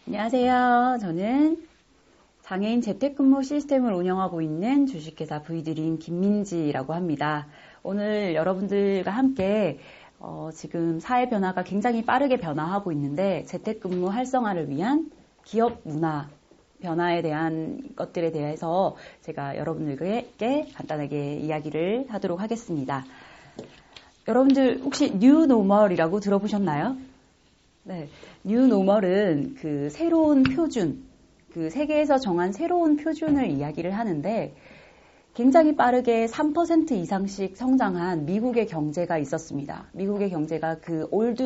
안녕하세요. 저는 장애인 재택근무 시스템을 운영하고 있는 주식회사 V드림 김민지라고 합니다. 오늘 여러분들과 함께 지금 사회 변화가 굉장히 빠르게 변화하고 있는데 재택근무 활성화를 위한 기업 문화 변화에 대한 것들에 대해서 제가 여러분들께 간단하게 이야기를 하도록 하겠습니다. 여러분들 혹시 뉴노멀이라고 들어보셨나요? 네, 뉴노멀은 그 새로운 표준, 그 세계에서 정한 새로운 표준을 이야기를 하는데 굉장히 빠르게 3% 이상씩 성장한 미국의 경제가 있었습니다. 미국의 경제가 그 올드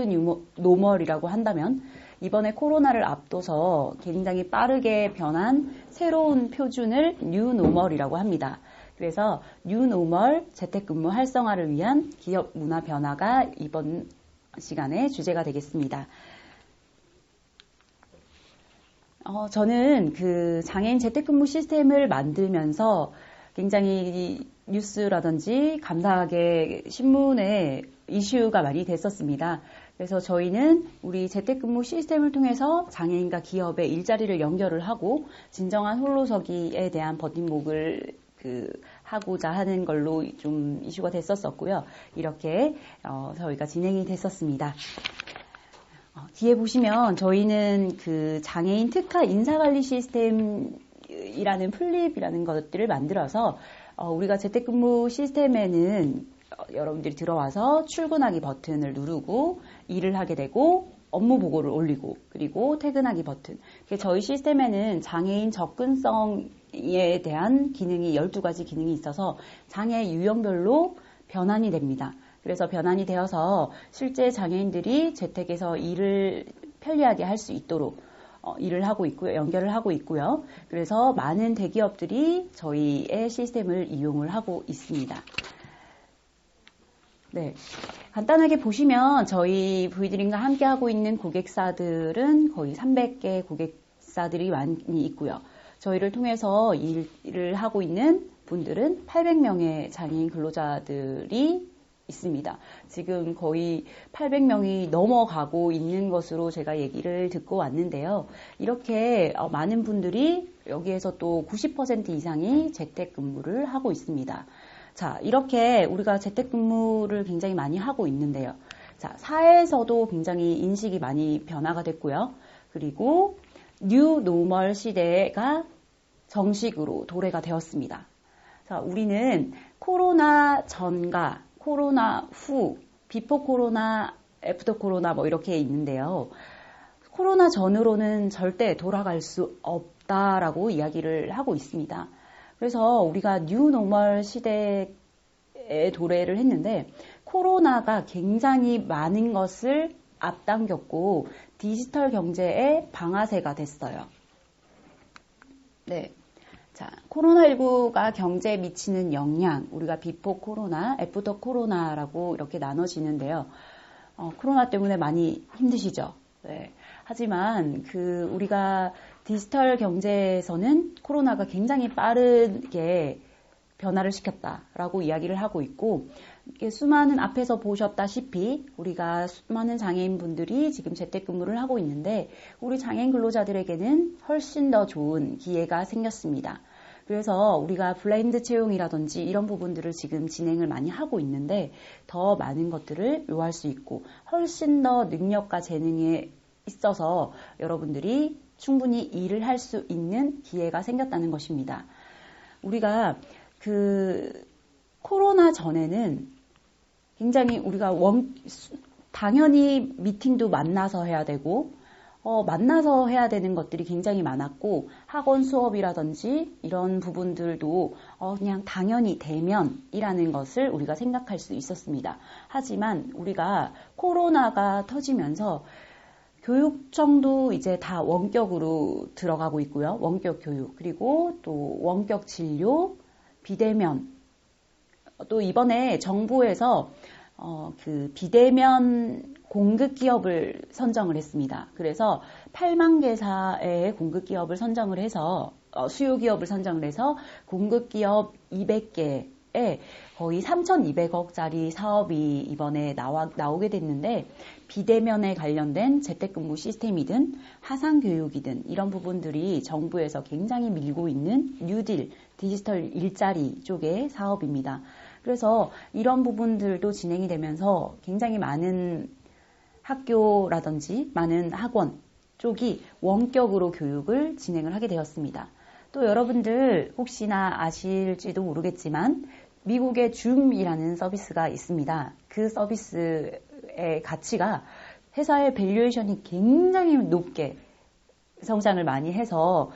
노멀이라고 한다면 이번에 코로나를 앞둬서 굉장히 빠르게 변한 새로운 표준을 뉴노멀이라고 합니다. 그래서 뉴노멀 재택근무 활성화를 위한 기업 문화 변화가 이번 시간의 주제가 되겠습니다. 저는 그 장애인 재택근무 시스템을 만들면서 굉장히 뉴스라든지 감사하게 신문에 이슈가 많이 됐었습니다. 그래서 저희는 우리 재택근무 시스템을 통해서 장애인과 기업의 일자리를 연결을 하고 진정한 홀로서기에 대한 버팀목을 하고자 하는 걸로 좀 이슈가 됐었고요. 이렇게 저희가 진행이 됐었습니다. 뒤에 보시면 저희는 그 장애인 특화 인사관리 시스템이라는 플립이라는 것들을 만들어서 우리가 재택근무 시스템에는 여러분들이 들어와서 출근하기 버튼을 누르고 일을 하게 되고 업무 보고를 올리고 그리고 퇴근하기 버튼. 저희 시스템에는 장애인 접근성에 대한 기능이 12가지 기능이 있어서 장애 유형별로 변환이 됩니다. 그래서 변환이 되어서 실제 장애인들이 재택에서 일을 편리하게 할 수 있도록 일을 하고 있고요. 연결을 하고 있고요. 그래서 많은 대기업들이 저희의 시스템을 이용을 하고 있습니다. 네, 간단하게 보시면 저희 V드림과 함께 하고 있는 고객사들은 거의 300개 고객사들이 많이 있고요. 저희를 통해서 일을 하고 있는 분들은 800명의 장애인 근로자들이 있습니다. 지금 거의 800명이 넘어가고 있는 것으로 제가 얘기를 듣고 왔는데요. 이렇게 많은 분들이 여기에서 또 90% 이상이 재택근무를 하고 있습니다. 자, 이렇게 우리가 재택근무를 굉장히 많이 하고 있는데요. 자, 사회에서도 굉장히 인식이 많이 변화가 됐고요. 그리고 뉴 노멀 시대가 정식으로 도래가 되었습니다. 자, 우리는 코로나 전과 코로나 후, 비포 코로나, 애프터 코로나 뭐 이렇게 있는데요. 코로나 전으로는 절대 돌아갈 수 없다라고 이야기를 하고 있습니다. 그래서 우리가 뉴 노멀 시대에 도래를 했는데 코로나가 굉장히 많은 것을 앞당겼고 디지털 경제의 방아쇠가 됐어요. 네. 자, 코로나19가 경제에 미치는 영향, 우리가 비포 코로나, 애프터 코로나라고 이렇게 나눠지는데요. 코로나 때문에 많이 힘드시죠? 네. 하지만 우리가 디지털 경제에서는 코로나가 굉장히 빠르게 변화를 시켰다라고 이야기를 하고 있고, 수많은 앞에서 보셨다시피 우리가 수많은 장애인분들이 지금 재택근무를 하고 있는데 우리 장애인 근로자들에게는 훨씬 더 좋은 기회가 생겼습니다. 그래서 우리가 블라인드 채용이라든지 이런 부분들을 지금 진행을 많이 하고 있는데 더 많은 것들을 요할 수 있고 훨씬 더 능력과 재능에 있어서 여러분들이 충분히 일을 할 수 있는 기회가 생겼다는 것입니다. 우리가 코로나 전에는 굉장히 우리가 당연히 미팅도 만나서 해야 되고 만나서 해야 되는 것들이 굉장히 많았고 학원 수업이라든지 이런 부분들도 그냥 당연히 대면이라는 것을 우리가 생각할 수 있었습니다. 하지만 우리가 코로나가 터지면서 교육청도 이제 다 원격으로 들어가고 있고요. 원격 교육 그리고 또 원격 진료, 비대면 또 이번에 정부에서 비대면 공급 기업을 선정을 했습니다. 그래서 8만 개사의 공급 기업을 선정을 해서 수요 기업을 선정을 해서 공급 기업 200개에 거의 3,200억짜리 사업이 이번에 나오게 됐는데, 비대면에 관련된 재택근무 시스템이든 하상교육이든 이런 부분들이 정부에서 굉장히 밀고 있는 뉴딜, 디지털 일자리 쪽의 사업입니다. 그래서 이런 부분들도 진행이 되면서 굉장히 많은 학교라든지 많은 학원 쪽이 원격으로 교육을 진행을 하게 되었습니다. 또 여러분들 혹시나 아실지도 모르겠지만 미국의 줌이라는 서비스가 있습니다. 그 서비스의 가치가 회사의 밸류에이션이 굉장히 높게 성장을 많이 해서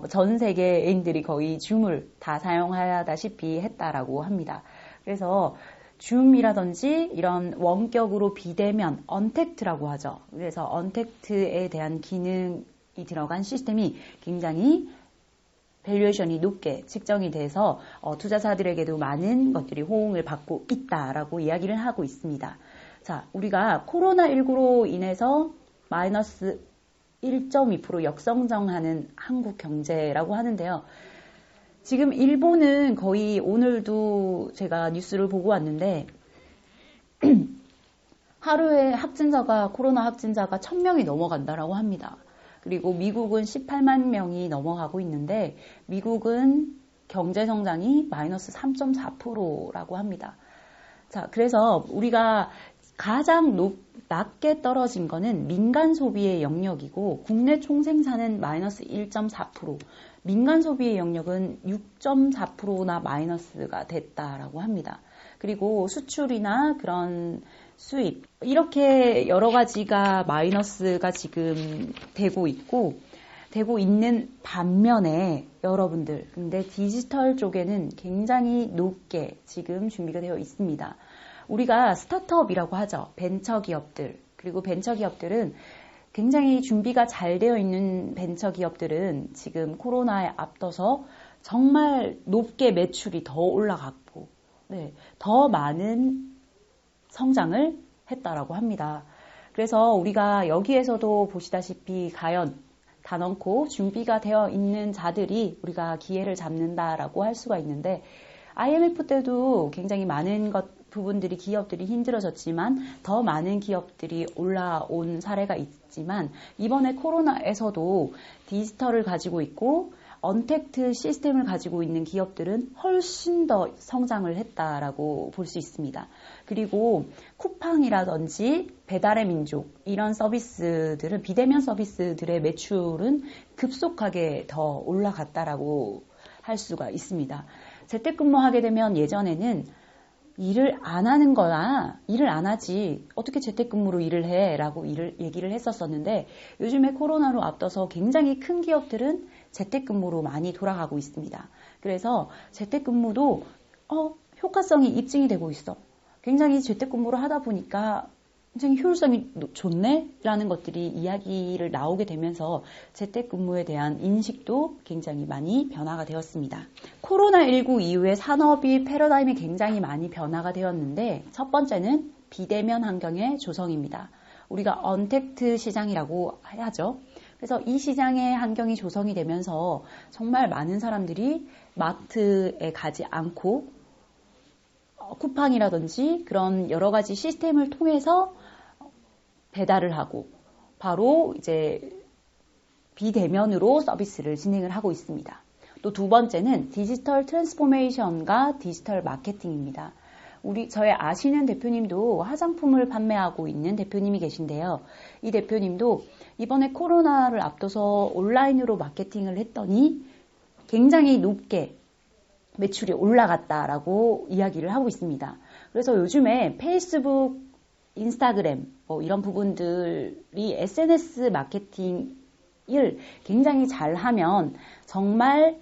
전 세계인들이 거의 줌을 다 사용하다시피 했다라고 합니다. 그래서 줌이라든지 이런 원격으로 비대면, 언택트라고 하죠. 그래서 언택트에 대한 기능이 들어간 시스템이 굉장히 밸류에이션이 높게 측정이 돼서 투자자들에게도 많은 것들이 호응을 받고 있다라고 이야기를 하고 있습니다. 자, 우리가 코로나19로 인해서 마이너스 1.2% 역성장하는 한국 경제라고 하는데요. 지금 일본은 거의 오늘도 제가 뉴스를 보고 왔는데 하루에 코로나 확진자가 1,000명이 넘어간다라고 합니다. 그리고 미국은 18만 명이 넘어가고 있는데 미국은 경제 성장이 마이너스 3.4%라고 합니다. 자, 그래서 우리가 가장 낮게 떨어진 거는 민간 소비의 영역이고 국내 총생산은 마이너스 1.4%, 민간 소비의 영역은 6.4%나 마이너스가 됐다라고 합니다. 그리고 수출이나 그런 수입, 이렇게 여러 가지가 마이너스가 지금 되고 있는 반면에 여러분들, 근데 디지털 쪽에는 굉장히 높게 지금 준비가 되어 있습니다. 우리가 스타트업이라고 하죠. 벤처기업들. 그리고 벤처기업들은 굉장히 준비가 잘 되어 있는 벤처기업들은 지금 코로나에 앞서서 정말 높게 매출이 더 올라갔고, 더 많은 성장을 했다라고 합니다. 그래서 우리가 여기에서도 보시다시피 과연 단언코 준비가 되어 있는 자들이 우리가 기회를 잡는다라고 할 수가 있는데 IMF 때도 굉장히 많은 부분들이 기업들이 힘들어졌지만 더 많은 기업들이 올라온 사례가 있지만 이번에 코로나에서도 디지털을 가지고 있고 언택트 시스템을 가지고 있는 기업들은 훨씬 더 성장을 했다라고 볼 수 있습니다. 그리고 쿠팡이라든지 배달의 민족 이런 서비스들은 비대면 서비스들의 매출은 급속하게 더 올라갔다라고 할 수가 있습니다. 재택근무하게 되면 예전에는 일을 안 하는 거야. 일을 안 하지. 어떻게 재택근무로 일을 해? 라고 얘기를 했었었는데 요즘에 코로나로 앞서서 굉장히 큰 기업들은 재택근무로 많이 돌아가고 있습니다. 그래서 재택근무도 효과성이 입증이 되고 있어. 굉장히 재택근무를 하다 보니까 굉장히 효율성이 좋네? 라는 것들이 이야기를 나오게 되면서 재택근무에 대한 인식도 굉장히 많이 변화가 되었습니다. 코로나19 이후에 산업이 패러다임이 굉장히 많이 변화가 되었는데 첫 번째는 비대면 환경의 조성입니다. 우리가 언택트 시장이라고 해야죠. 그래서 이 시장의 환경이 조성이 되면서 정말 많은 사람들이 마트에 가지 않고 쿠팡이라든지 그런 여러 가지 시스템을 통해서 배달을 하고 바로 이제 비대면으로 서비스를 진행을 하고 있습니다. 또 두 번째는 디지털 트랜스포메이션과 디지털 마케팅입니다. 저의 아시는 대표님도 화장품을 판매하고 있는 대표님이 계신데요. 이 대표님도 이번에 코로나를 앞둬서 온라인으로 마케팅을 했더니 굉장히 높게 매출이 올라갔다라고 이야기를 하고 있습니다. 그래서 요즘에 페이스북, 인스타그램 이런 부분들이 SNS 마케팅을 굉장히 잘하면 정말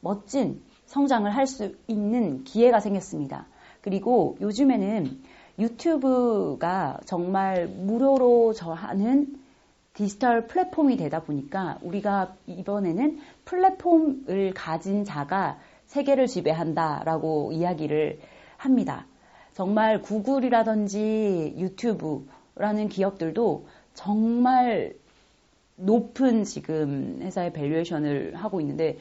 멋진 성장을 할 수 있는 기회가 생겼습니다. 그리고 요즘에는 유튜브가 정말 무료로 하는 디지털 플랫폼이 되다 보니까 우리가 이번에는 플랫폼을 가진 자가 세계를 지배한다라고 이야기를 합니다. 정말 구글이라든지 유튜브라는 기업들도 정말 높은 지금 회사의 밸류에이션을 하고 있는데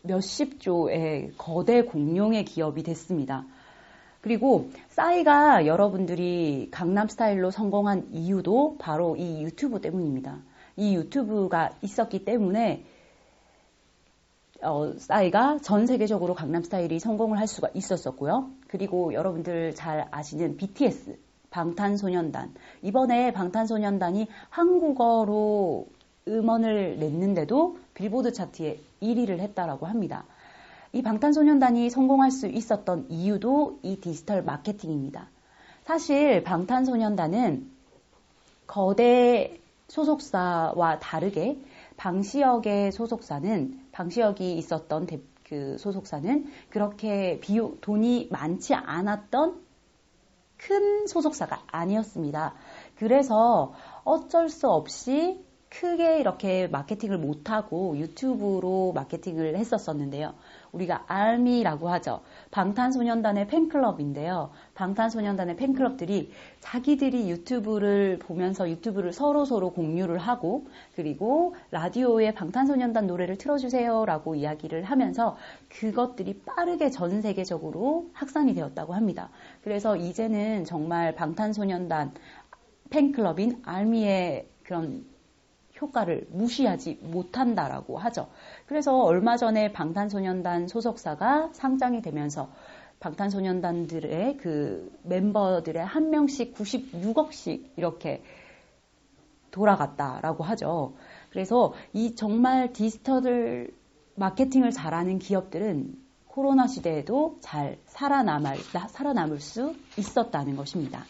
몇십 조의 거대 공룡의 기업이 됐습니다. 그리고 싸이가 여러분들이 강남스타일로 성공한 이유도 바로 이 유튜브 때문입니다. 이 유튜브가 있었기 때문에 싸이가 전 세계적으로 강남스타일이 성공을 할 수가 있었었고요. 그리고 여러분들 잘 아시는 BTS, 방탄소년단. 이번에 방탄소년단이 한국어로 음원을 냈는데도 빌보드 차트에 1위를 했다라고 합니다. 이 방탄소년단이 성공할 수 있었던 이유도 이 디지털 마케팅입니다. 사실 방탄소년단은 거대 소속사와 다르게 방시혁이 있었던 그 소속사는 그렇게 돈이 많지 않았던 큰 소속사가 아니었습니다. 그래서 어쩔 수 없이 크게 이렇게 마케팅을 못하고 유튜브로 마케팅을 했었었는데요. 우리가 ARMY라고 하죠. 방탄소년단의 팬클럽인데요. 방탄소년단의 팬클럽들이 자기들이 유튜브를 보면서 유튜브를 서로 공유를 하고 그리고 라디오에 방탄소년단 노래를 틀어주세요 라고 이야기를 하면서 그것들이 빠르게 전 세계적으로 확산이 되었다고 합니다. 그래서 이제는 정말 방탄소년단 팬클럽인 ARMY의 그런 효과를 무시하지 못한다라고 하죠. 그래서 얼마 전에 방탄소년단 소속사가 상장이 되면서 방탄소년단들의 그 멤버들의 한 명씩 96억씩 이렇게 돌아갔다라고 하죠. 그래서 이 정말 디지털 마케팅을 잘하는 기업들은 코로나 시대에도 잘 살아남을 수 있었다는 것입니다.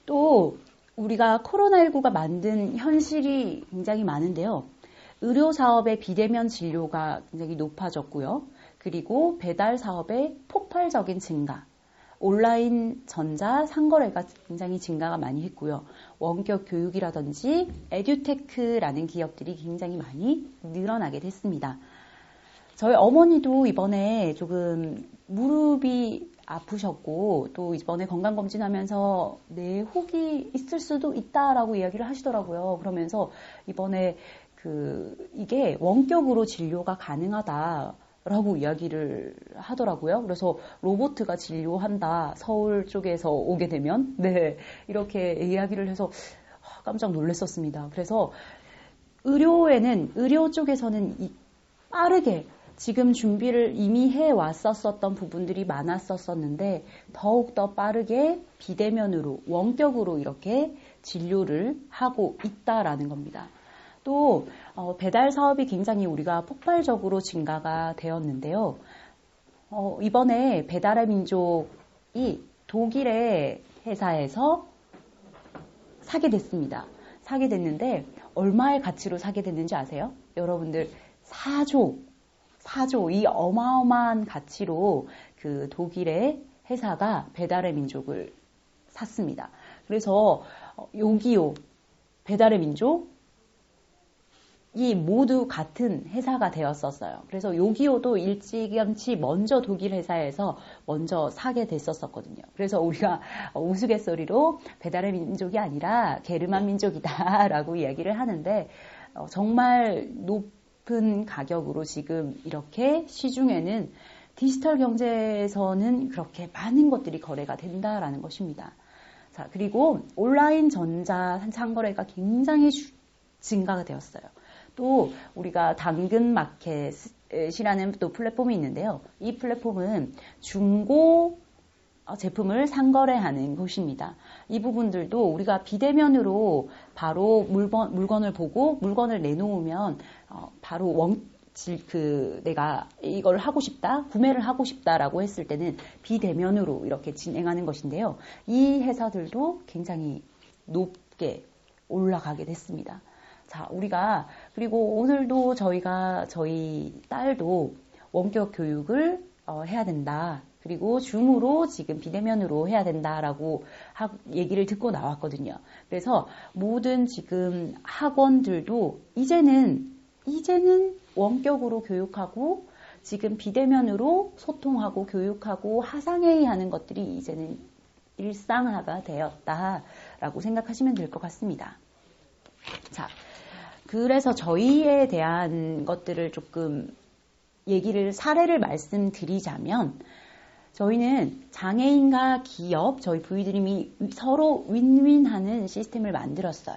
또 우리가 코로나19가 만든 현실이 굉장히 많은데요. 의료 사업의 비대면 진료가 굉장히 높아졌고요. 그리고 배달 사업의 폭발적인 증가, 온라인 전자 상거래가 굉장히 증가가 많이 했고요. 원격 교육이라든지 에듀테크라는 기업들이 굉장히 많이 늘어나게 됐습니다. 저희 어머니도 이번에 조금 무릎이 아프셨고 또 이번에 건강검진하면서 뇌혹이 있을 수도 있다라고 이야기를 하시더라고요. 그러면서 이번에 이게 원격으로 진료가 가능하다라고 이야기를 하더라고요. 그래서 로봇가 진료한다. 서울 쪽에서 오게 되면 네 이렇게 이야기를 해서 깜짝 놀랐었습니다. 그래서 의료 쪽에서는 빠르게 지금 준비를 이미 해왔었던 부분들이 많았었는데 더욱더 빠르게 비대면으로 원격으로 이렇게 진료를 하고 있다라는 겁니다. 또 배달 사업이 굉장히 우리가 폭발적으로 증가가 되었는데요. 이번에 배달의 민족이 독일의 회사에서 사게 됐습니다. 사게 됐는데 얼마의 가치로 사게 됐는지 아세요? 여러분들 4조 이 어마어마한 가치로 그 독일의 회사가 배달의 민족을 샀습니다. 그래서 요기요, 배달의 민족 이 모두 같은 회사가 되었었어요. 그래서 요기요도 일찌감치 먼저 독일 회사에서 먼저 사게 됐었거든요. 그래서 우리가 우스갯소리로 배달의 민족이 아니라 게르만 민족이다라고 이야기를 하는데 정말 높은 가격으로 지금 이렇게 시중에는 디지털 경제에서는 그렇게 많은 것들이 거래가 된다라는 것입니다. 자, 그리고 온라인 전자 상거래가 굉장히 증가가 되었어요. 또 우리가 당근마켓이라는 또 플랫폼이 있는데요. 이 플랫폼은 중고 제품을 상거래하는 곳입니다. 이 부분들도 우리가 비대면으로 바로 물건을 보고 물건을 내놓으면 바로 내가 이걸 하고 싶다, 구매를 하고 싶다라고 했을 때는 비대면으로 이렇게 진행하는 것인데요. 이 회사들도 굉장히 높게 올라가게 됐습니다. 자, 그리고 오늘도 저희 딸도 원격 교육을 해야 된다. 그리고 줌으로 지금 비대면으로 해야 된다라고 얘기를 듣고 나왔거든요. 그래서 모든 지금 학원들도 이제는 원격으로 교육하고 지금 비대면으로 소통하고 교육하고 화상회의 하는 것들이 이제는 일상화가 되었다라고 생각하시면 될 것 같습니다. 자, 그래서 저희에 대한 것들을 조금 사례를 말씀드리자면, 저희는 장애인과 기업, 저희 V드림이 서로 윈윈하는 시스템을 만들었어요.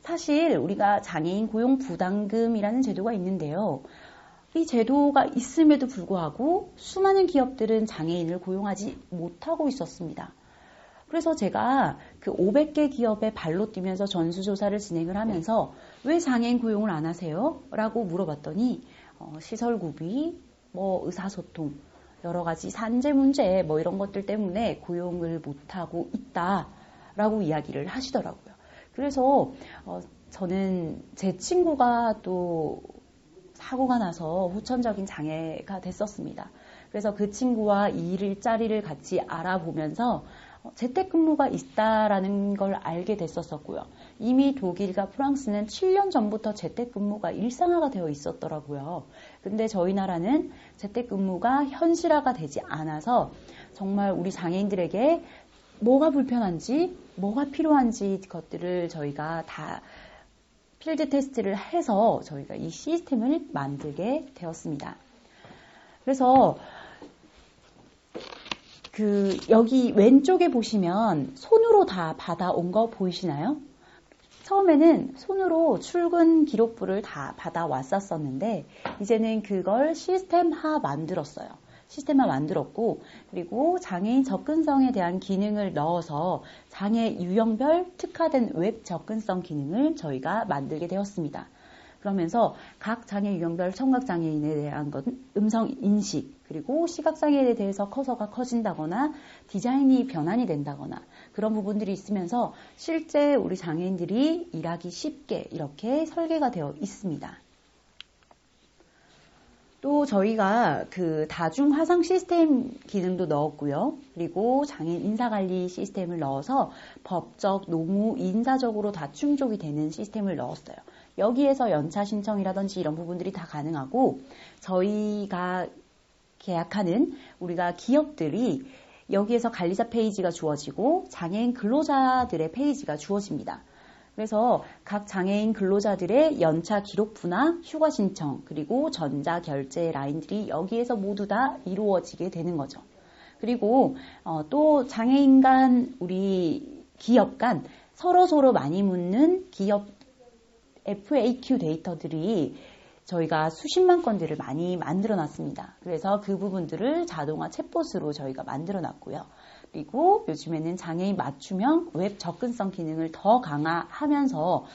사실 우리가 장애인 고용 부담금이라는 제도가 있는데요. 이 제도가 있음에도 불구하고 수많은 기업들은 장애인을 고용하지 못하고 있었습니다. 그래서 제가 그 500개 기업에 발로 뛰면서 전수조사를 진행을 하면서 왜 장애인 고용을 안 하세요? 라고 물어봤더니 시설구비, 의사소통, 여러 가지 산재 문제 이런 것들 때문에 고용을 못하고 있다라고 이야기를 하시더라고요. 그래서 저는 제 친구가 또 사고가 나서 후천적인 장애가 됐었습니다. 그래서 그 친구와 일자리를 같이 알아보면서 재택근무가 있다라는 걸 알게 됐었고요. 이미 독일과 프랑스는 7년 전부터 재택근무가 일상화가 되어 있었더라고요. 근데 저희 나라는 재택근무가 현실화가 되지 않아서 정말 우리 장애인들에게 뭐가 불편한지, 뭐가 필요한지 것들을 저희가 다 필드 테스트를 해서 저희가 이 시스템을 만들게 되었습니다. 그래서 여기 왼쪽에 보시면 손으로 다 받아온 거 보이시나요? 처음에는 손으로 출근 기록부를 다 받아왔었는데 이제는 그걸 시스템화 만들었어요. 시스템화 만들었고, 그리고 장애인 접근성에 대한 기능을 넣어서 장애 유형별 특화된 웹 접근성 기능을 저희가 만들게 되었습니다. 그러면서 각 장애 유형별 청각장애인에 대한 것, 음성 인식, 그리고 시각장애에 대해서 커서가 커진다거나 디자인이 변환이 된다거나 그런 부분들이 있으면서 실제 우리 장애인들이 일하기 쉽게 이렇게 설계가 되어 있습니다. 또 저희가 그 다중 화상 시스템 기능도 넣었고요. 그리고 장애인 인사관리 시스템을 넣어서 법적, 노무, 인사적으로 다 충족이 되는 시스템을 넣었어요. 여기에서 연차 신청이라든지 이런 부분들이 다 가능하고 저희가 계약하는 우리가 기업들이 여기에서 관리자 페이지가 주어지고 장애인 근로자들의 페이지가 주어집니다. 그래서 각 장애인 근로자들의 연차 기록부나 휴가 신청 그리고 전자 결제 라인들이 여기에서 모두 다 이루어지게 되는 거죠. 그리고 또 장애인 간 우리 기업 간 서로 많이 묻는 기업 FAQ 데이터들이 저희가 수십만 건들을 많이 만들어 놨습니다. 그래서 그 부분들을 자동화 챗봇으로 저희가 만들어 놨고요. 그리고 요즘에는 장애인 맞춤형 웹 접근성 기능을 더 강화하면서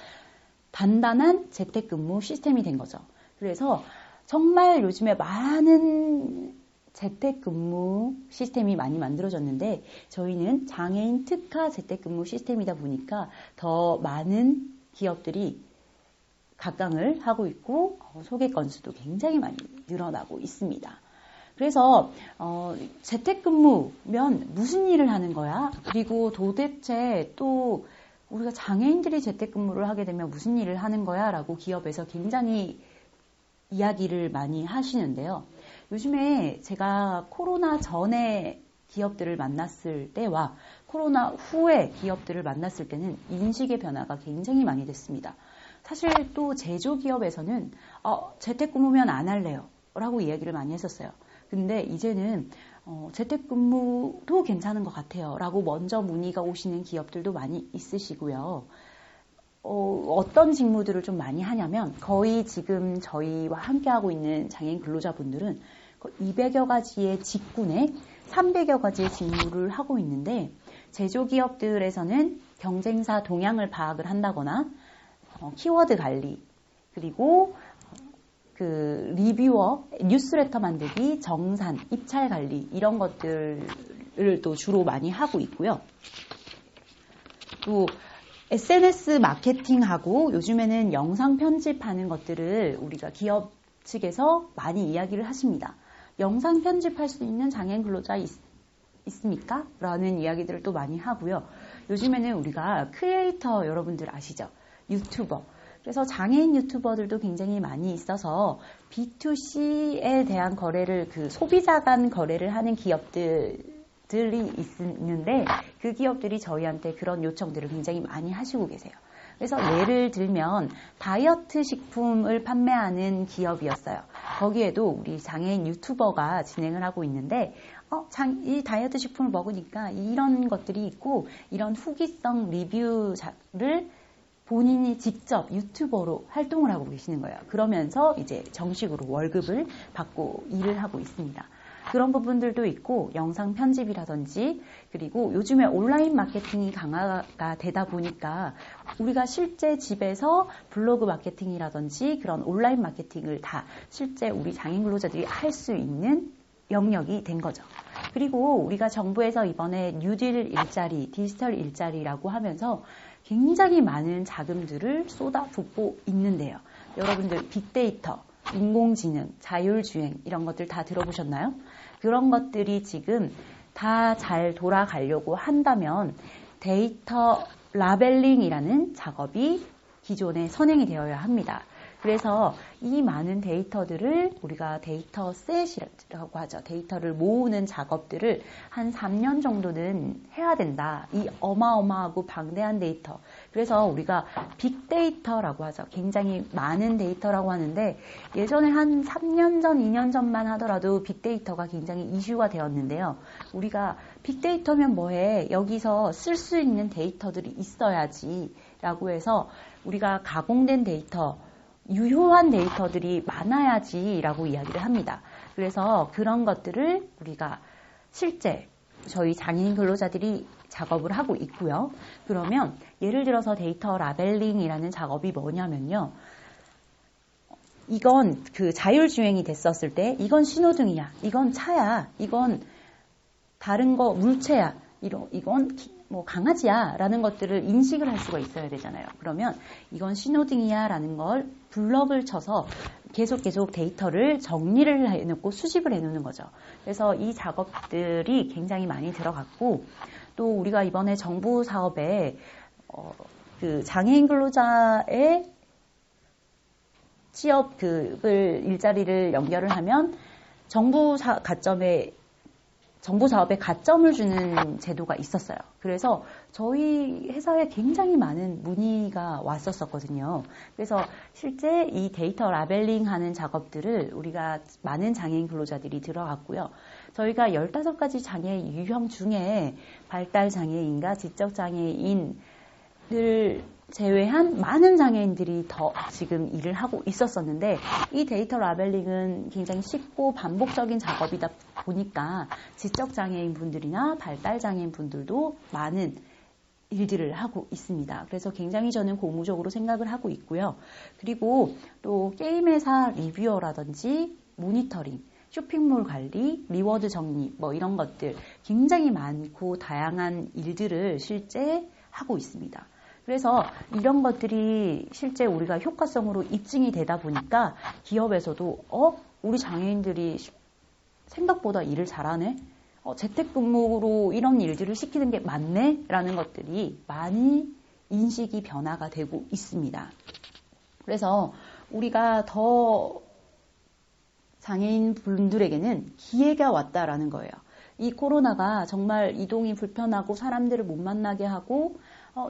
단단한 재택근무 시스템이 된 거죠. 그래서 정말 요즘에 많은 재택근무 시스템이 많이 만들어졌는데 저희는 장애인 특화 재택근무 시스템이다 보니까 더 많은 기업들이 각광을 하고 있고 소개 건수도 굉장히 많이 늘어나고 있습니다. 그래서 재택근무면 무슨 일을 하는 거야? 그리고 도대체 또 우리가 장애인들이 재택근무를 하게 되면 무슨 일을 하는 거야? 라고 기업에서 굉장히 이야기를 많이 하시는데요. 요즘에 제가 코로나 전에 기업들을 만났을 때와 코로나 후에 기업들을 만났을 때는 인식의 변화가 굉장히 많이 됐습니다. 사실 또 제조기업에서는 재택근무면 안 할래요 라고 이야기를 많이 했었어요. 근데 이제는 재택근무도 괜찮은 것 같아요 라고 먼저 문의가 오시는 기업들도 많이 있으시고요. 어떤 직무들을 좀 많이 하냐면 거의 지금 저희와 함께하고 있는 장애인 근로자분들은 200여 가지의 직군에 300여 가지의 직무를 하고 있는데 제조기업들에서는 경쟁사 동향을 파악을 한다거나 키워드 관리, 그리고 그 리뷰어, 뉴스레터 만들기, 정산, 입찰 관리 이런 것들을 또 주로 많이 하고 있고요. 또 SNS 마케팅하고 요즘에는 영상 편집하는 것들을 우리가 기업 측에서 많이 이야기를 하십니다. 영상 편집할 수 있는 장애인 근로자 있습니까? 라는 이야기들을 또 많이 하고요. 요즘에는 우리가 크리에이터 여러분들 아시죠? 유튜버. 그래서 장애인 유튜버들도 굉장히 많이 있어서 B2C에 대한 거래를 소비자 간 거래를 하는 기업들이 있는데 그 기업들이 저희한테 그런 요청들을 굉장히 많이 하시고 계세요. 그래서 예를 들면 다이어트 식품을 판매하는 기업이었어요. 거기에도 우리 장애인 유튜버가 진행을 하고 있는데 이 다이어트 식품을 먹으니까 이런 것들이 있고 이런 후기성 리뷰를 본인이 직접 유튜버로 활동을 하고 계시는 거예요. 그러면서 이제 정식으로 월급을 받고 일을 하고 있습니다. 그런 부분들도 있고 영상 편집이라든지 그리고 요즘에 온라인 마케팅이 강화가 되다 보니까 우리가 실제 집에서 블로그 마케팅이라든지 그런 온라인 마케팅을 다 실제 우리 장애인 근로자들이 할 수 있는 영역이 된 거죠. 그리고 우리가 정부에서 이번에 뉴딜 일자리, 디지털 일자리라고 하면서 굉장히 많은 자금들을 쏟아붓고 있는데요. 여러분들 빅데이터, 인공지능, 자율주행 이런 것들 다 들어보셨나요? 그런 것들이 지금 다 잘 돌아가려고 한다면 데이터 라벨링이라는 작업이 기존에 선행이 되어야 합니다. 그래서 이 많은 데이터들을 우리가 데이터셋이라고 하죠. 데이터를 모으는 작업들을 한 3년 정도는 해야 된다. 이 어마어마하고 방대한 데이터. 그래서 우리가 빅데이터라고 하죠. 굉장히 많은 데이터라고 하는데 예전에 한 3년 전, 2년 전만 하더라도 빅데이터가 굉장히 이슈가 되었는데요. 우리가 빅데이터면 뭐해? 여기서 쓸 수 있는 데이터들이 있어야지 라고 해서 우리가 가공된 데이터, 유효한 데이터들이 많아야지라고 이야기를 합니다. 그래서 그런 것들을 우리가 실제 저희 장애인 근로자들이 작업을 하고 있고요. 그러면 예를 들어서 데이터 라벨링이라는 작업이 뭐냐면요. 이건 그 자율주행이 됐었을 때 이건 신호등이야. 이건 차야. 이건 다른 거 물체야. 이건 뭐 강아지야 라는 것들을 인식을 할 수가 있어야 되잖아요. 그러면 이건 신호등이야 라는 걸 블럭을 쳐서 계속 데이터를 정리를 해놓고 수집을 해놓는 거죠. 그래서 이 작업들이 굉장히 많이 들어갔고 또 우리가 이번에 정부 사업에 그 장애인 근로자의 취업급을 일자리를 연결을 하면 정부 사업에 가점을 주는 제도가 있었어요. 그래서 저희 회사에 굉장히 많은 문의가 왔었거든요. 그래서 실제 이 데이터 라벨링 하는 작업들을 우리가 많은 장애인 근로자들이 들어갔고요. 저희가 15가지 장애 유형 중에 발달 장애인과 지적 장애인을 제외한 많은 장애인들이 더 지금 일을 하고 있었었는데 이 데이터 라벨링은 굉장히 쉽고 반복적인 작업이다 보니까 지적 장애인 분들이나 발달 장애인 분들도 많은 일들을 하고 있습니다. 그래서 굉장히 저는 고무적으로 생각을 하고 있고요. 그리고 또 게임 회사 리뷰어라든지 모니터링, 쇼핑몰 관리, 리워드 정리 뭐 이런 것들 굉장히 많고 다양한 일들을 실제 하고 있습니다. 그래서 이런 것들이 실제 우리가 효과성으로 입증이 되다 보니까 기업에서도 우리 장애인들이 생각보다 일을 잘하네? 재택근무로 이런 일들을 시키는 게 맞네? 라는 것들이 많이 인식이 변화가 되고 있습니다. 그래서 우리가 더 장애인 분들에게는 기회가 왔다라는 거예요. 이 코로나가 정말 이동이 불편하고 사람들을 못 만나게 하고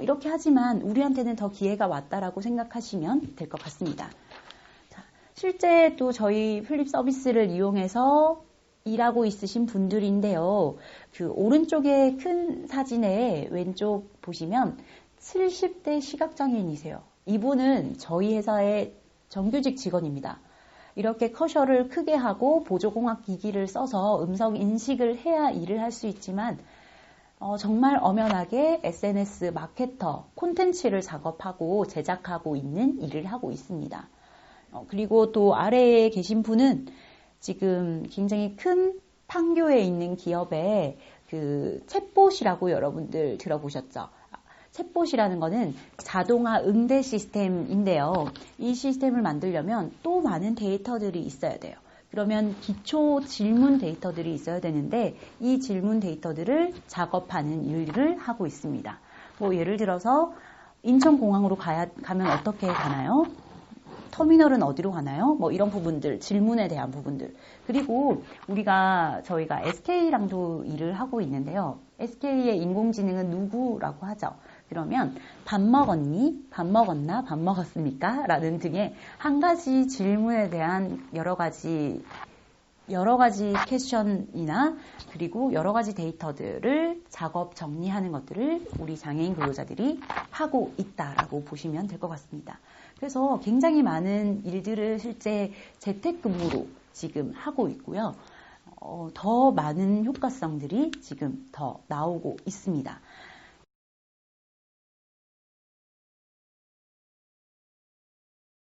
이렇게 하지만 우리한테는 더 기회가 왔다라고 생각하시면 될 것 같습니다. 자, 실제 또 저희 플립 서비스를 이용해서 일하고 있으신 분들인데요. 그 오른쪽에 큰 사진에 왼쪽 보시면 70대 시각장애인이세요. 이분은 저희 회사의 정규직 직원입니다. 이렇게 커셔를 크게 하고 보조공학 기기를 써서 음성 인식을 해야 일을 할 수 있지만 정말 엄연하게 SNS 마케터, 콘텐츠를 작업하고 제작하고 있는 일을 하고 있습니다. 그리고 또 아래에 계신 분은 지금 굉장히 큰 판교에 있는 기업의 그 챗봇이라고 여러분들 들어보셨죠? 챗봇이라는 거는 자동화 응대 시스템인데요. 이 시스템을 만들려면 또 많은 데이터들이 있어야 돼요. 그러면 기초 질문 데이터들이 있어야 되는데 이 질문 데이터들을 작업하는 일을 하고 있습니다. 뭐 예를 들어서 인천공항으로 가면 어떻게 가나요? 터미널은 어디로 가나요? 뭐 이런 부분들, 질문에 대한 부분들. 그리고 저희가 SK랑도 일을 하고 있는데요. SK의 인공지능은 누구라고 하죠. 그러면 밥 먹었니? 밥 먹었나? 밥 먹었습니까? 라는 등의 한 가지 질문에 대한 여러 가지 퀘션이나 그리고 여러 가지 데이터들을 작업 정리하는 것들을 우리 장애인 근로자들이 하고 있다라고 보시면 될 것 같습니다. 그래서 굉장히 많은 일들을 실제 재택근무로 지금 하고 있고요. 더 많은 효과성들이 지금 더 나오고 있습니다.